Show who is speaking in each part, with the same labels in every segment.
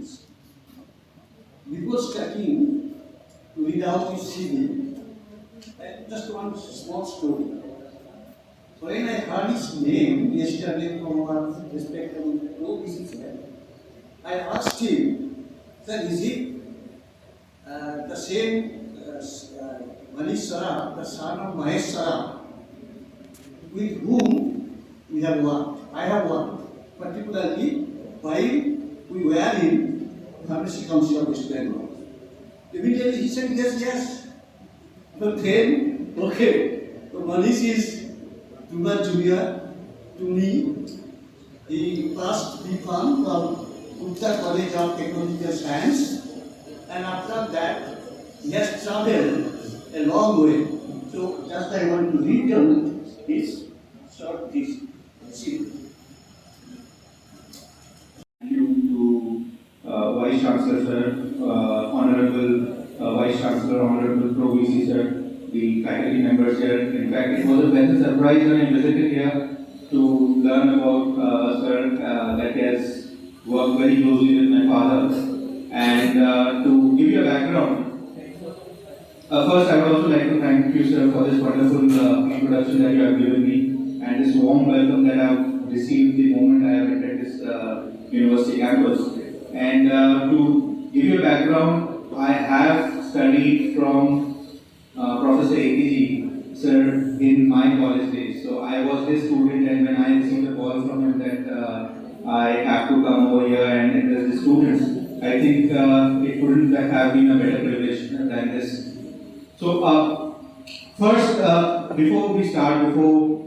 Speaker 1: students. Before starting to read out his CV, just one small story. When I heard his name yesterday from our respectable OBC sir, I asked him, sir, is it the same Manish Saraf, the son of Mahesh Saraf, with whom we have worked? I have worked, particularly while we were in Pharmacy Council of West Bengal. Immediately he said, yes, yes. But then, okay, so Manish is too much junior to me. He passed B.Pharm from Uttar College of Technological Science, and after that, he has traveled a long way. So, just I want to read down his short CV.
Speaker 2: Thank you to Vice Chancellor Sir, Honorable Vice Chancellor, Honorable Pro VC Sir, the faculty members here. In fact, it was a pleasant surprise when I visited here to learn about Sir that he has worked very closely with my father. And to give you a background, first I would also like to thank you, Sir, for this wonderful introduction that you have given me and this warm welcome that I have received the moment I have entered this university campus. And to give you a background, I have studied from Professor AKG, Sir, in my college days. So I was his student, and when I received a call from him that I have to come over here and address the students, I think it couldn't have been a better privilege than this. So first, before we start, before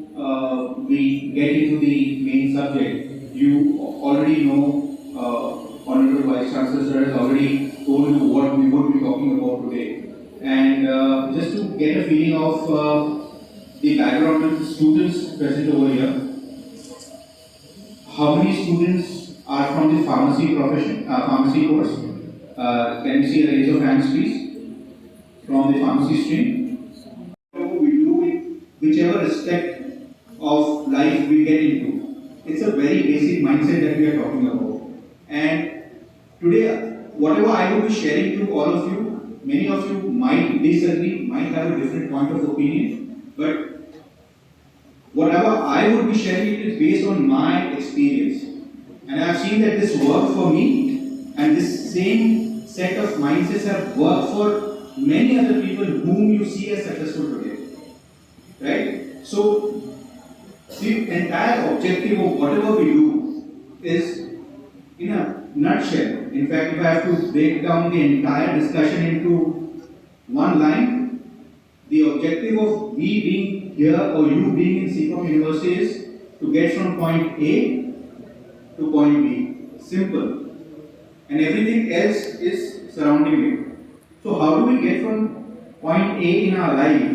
Speaker 2: we get into the main subject, you already know, Honorable Vice Chancellor Sir has already told you what we would be talking about today. And just to get a feeling of the background of the students present over here, how many students are from the pharmacy profession, pharmacy course? Can you see a raise of hands, please, from the pharmacy stream? We do it, whichever aspect of life we get into. It's a very basic mindset that we are talking about. And today, whatever I will be sharing to all of you, many of you might disagree, might have a different point of opinion, but whatever I would be sharing is based on my experience. And I have seen that this worked for me, and this same set of mindsets have worked for many other people whom you see as successful today. Right? So, the entire objective of whatever we do is, in a nutshell, in fact, if I have to break down the entire discussion into one line, the objective of we being here or you being in CCOM University is to get from point A to point B. Simple. And everything else is surrounding it. So how do we get from point A in our life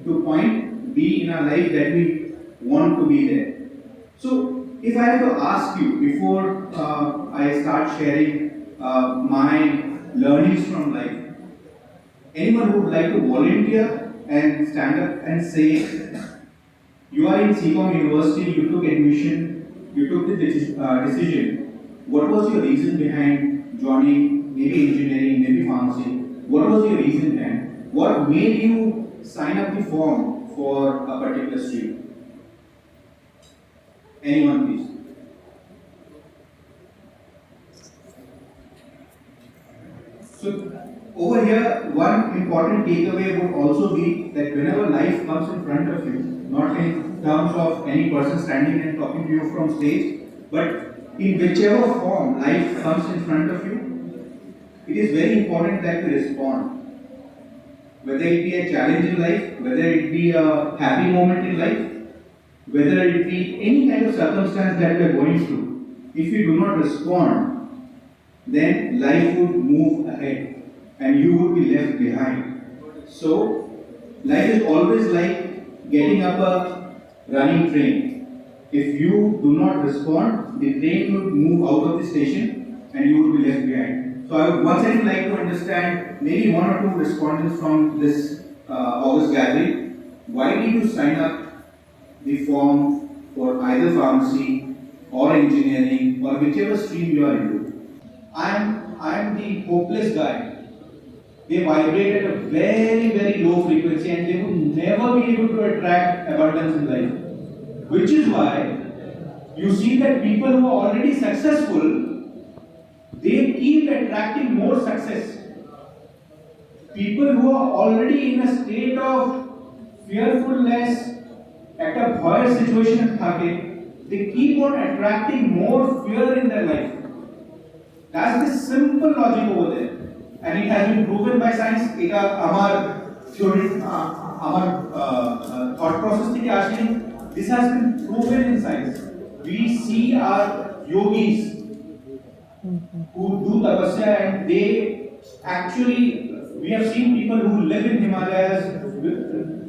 Speaker 2: to point B in our life that we want to be there? So if I have to ask you before I start sharing my learnings from life, anyone who would like to volunteer and stand up and say, you are in CCOM University, you took admission, you took the decision. What was your reason behind joining maybe engineering, maybe pharmacy? What was your reason behind? What made you sign up the form for a particular stream? Anyone, please. So, over here, one important takeaway would also be that whenever life comes in front of you, not in terms of any person standing and talking to you from stage, but in whichever form life comes in front of you, it is very important that we respond. Whether it be a challenge in life, whether it be a happy moment in life, whether it be any kind of circumstance that we are going through, if you do not respond, then life would move ahead and you would be left behind. So, life is always like getting up a running train. If you do not respond, the train would move out of the station and you would be left behind. So, I would once again like to understand maybe one or two respondents from this August gathering. Why did you sign up the form for either pharmacy or engineering or whichever stream you are into? I'm the hopeless guy. They vibrate at a very low frequency and they would never be able to attract abundance in life. Which is why you see that people who are already successful, they keep attracting more success. People who are already in a state of fearfulness, at a void situation, they keep on attracting more fear in their life. That's the simple logic over there. And it has been proven by science. It our theory, our thought process this has been proven in science. We see our yogis who do tapasya and they actually, we have seen people who live in Himalayas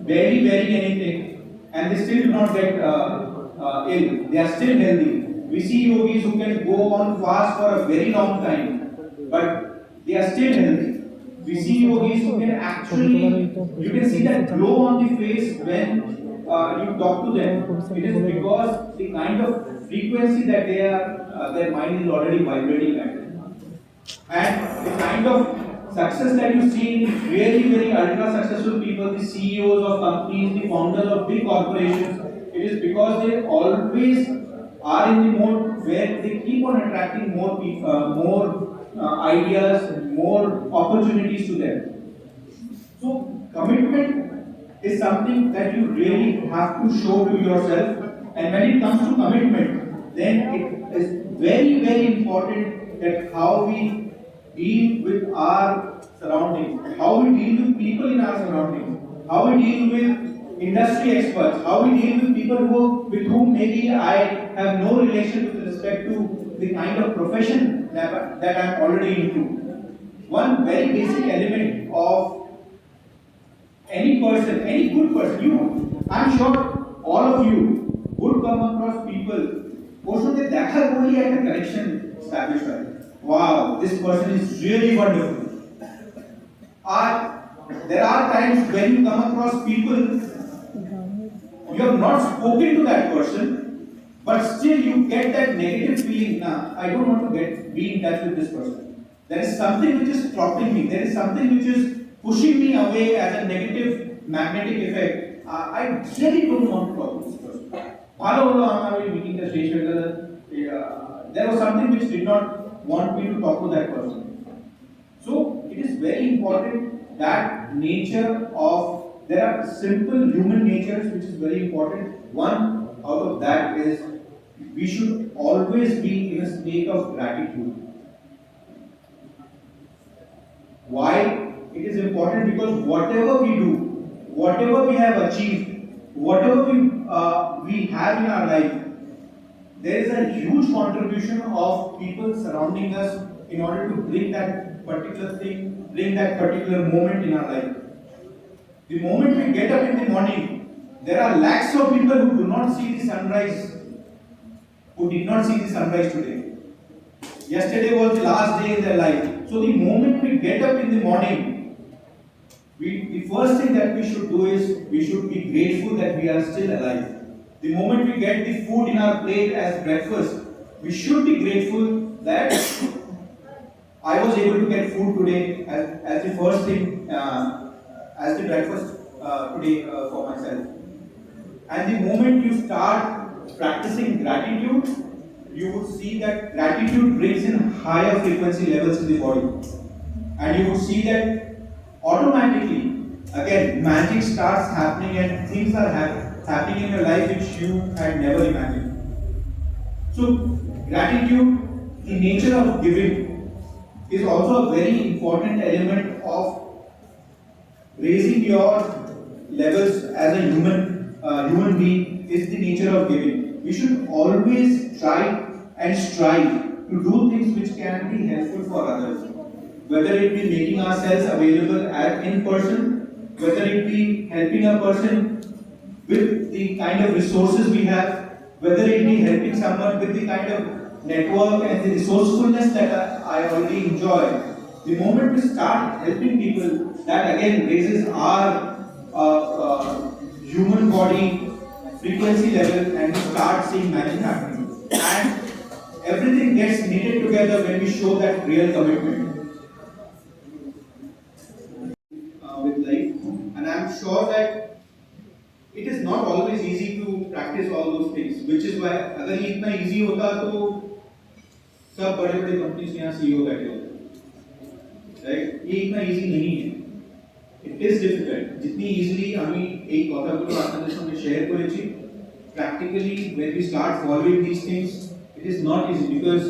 Speaker 2: barely anything and they still do not get ill. They are still healthy. We see yogis who can go on fast for a very long time, but they are still healthy. We see yogis who can actually, you can see that glow on the face when you talk to them. It is because the kind of frequency that they are, their mind is already vibrating at. And the kind of success that you see in really very ultra successful people, the CEOs of companies, the founders of big corporations, it is because they always are in the mode where they keep on attracting more people, more ideas, more opportunities to them. So commitment is something that you really have to show to yourself. And when it comes to commitment, then it is very important that how we deal with our surroundings, how we deal with people in our surroundings, how we deal with industry experts, how we deal with people with whom maybe I have no relation with respect to the kind of profession that I am already into. One very basic element of any person, any good person, I'm sure all of you would come across people who they dekha only at a connection established. Wow, this person is really wonderful. There are times when you come across people, you have not spoken to that person, but still you get that negative feeling, nah, I don't want to be in touch with this person. There is something which is stopping me, there is something which is pushing me away as a negative magnetic effect. I really don't want to talk to this person. There was something which did not want me to talk to that person. So it is very important that nature of, there are simple human natures which is very important. One out of that is we should always be in a state of gratitude. Why it is important? Because whatever we do, whatever we have achieved, whatever we have in our life, there is a huge contribution of people surrounding us in order to bring that particular thing, bring that particular moment in our life. The moment we get up in the morning, there are lakhs of people who do not see the sunrise, who did not see the sunrise today. Yesterday was the last day in their life. So the moment we get up in the morning, the first thing that we should do is we should be grateful that we are still alive. The moment we get the food in our plate as breakfast, we should be grateful that I was able to get food today as the first thing, as the breakfast today for myself. And the moment you start practicing gratitude, you would see that gratitude brings in higher frequency levels in the body. And you would see that automatically, again, magic starts happening and things are happening in your life which you had never imagined. So, gratitude, the nature of giving, is also a very important element of raising your levels as a human being, is the nature of giving. We should always try and strive to do things which can be helpful for others. Whether it be making ourselves available in person, whether it be helping a person with the kind of resources we have, whether it be helping someone with the kind of network and the resourcefulness that I already enjoy. The moment we start helping people, that again raises our human body frequency level and we start seeing magic happening. And everything gets knitted together when we show that real commitment with life. And I'm sure that it is not always easy to practice all those things, which is why अगर ये इतना easy होता तो सब बड़े-बड़े companies के यहाँ CEO बैठे होते, right? ये इतना easy नहीं है. It is difficult. जितनी easily আমি এই কথাগুলো আপনাদের সঙ্গে share করেছি, practically when we start following these things, it is not easy because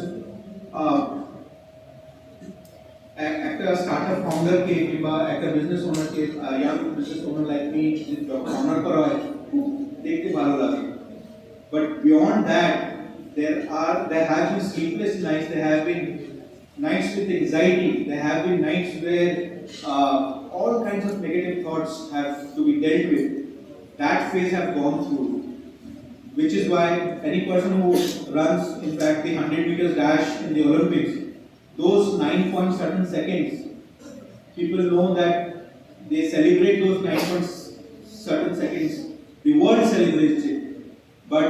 Speaker 2: একটা স্টার্টআপ ফাউন্ডার কে কিংবা একটা বিজনেস ওনার কে young business owner like me যখন অনার করা হয় দেখতে ভালো লাগে, but beyond that there have been sleepless nights, there have been nights with anxiety, there have been nights where all kinds of negative thoughts have to be dealt with. That phase have gone through, which is why any person who runs in fact the 100 meters dash in the Olympics, those 9 point certain seconds, people know that they celebrate those 9 point certain seconds, the world celebrates it, but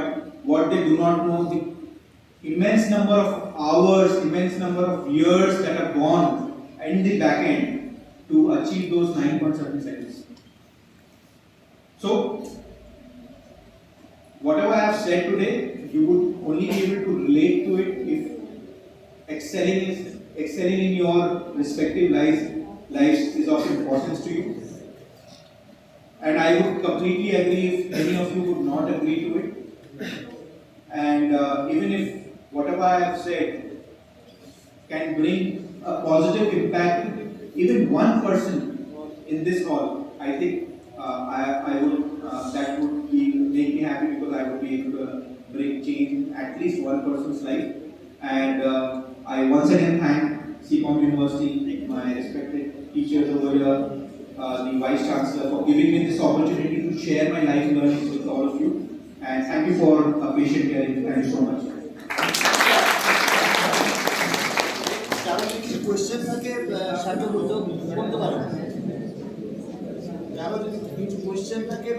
Speaker 2: what they do not know, the immense number of hours, immense number of years that have gone in the back end to achieve those 9 point certain seconds. So whatever I have said today, you would only be able to relate to it if excelling in your respective lives is of importance to you. And I would completely agree if any of you would not agree to it. And even if whatever I have said can bring a positive impact, even one person in this hall, I think I would that would make me happy, because I would be able to bring change in at least one person's life. And I once again thank CPOM University, my respected teachers over here, the Vice Chancellor, for giving me this opportunity to share my life learnings with all of you. And thank you for a patient hearing. Thank you so much.
Speaker 3: Question থাকে সাথে বলতে পারো, যারা যদি কিছু question থাকে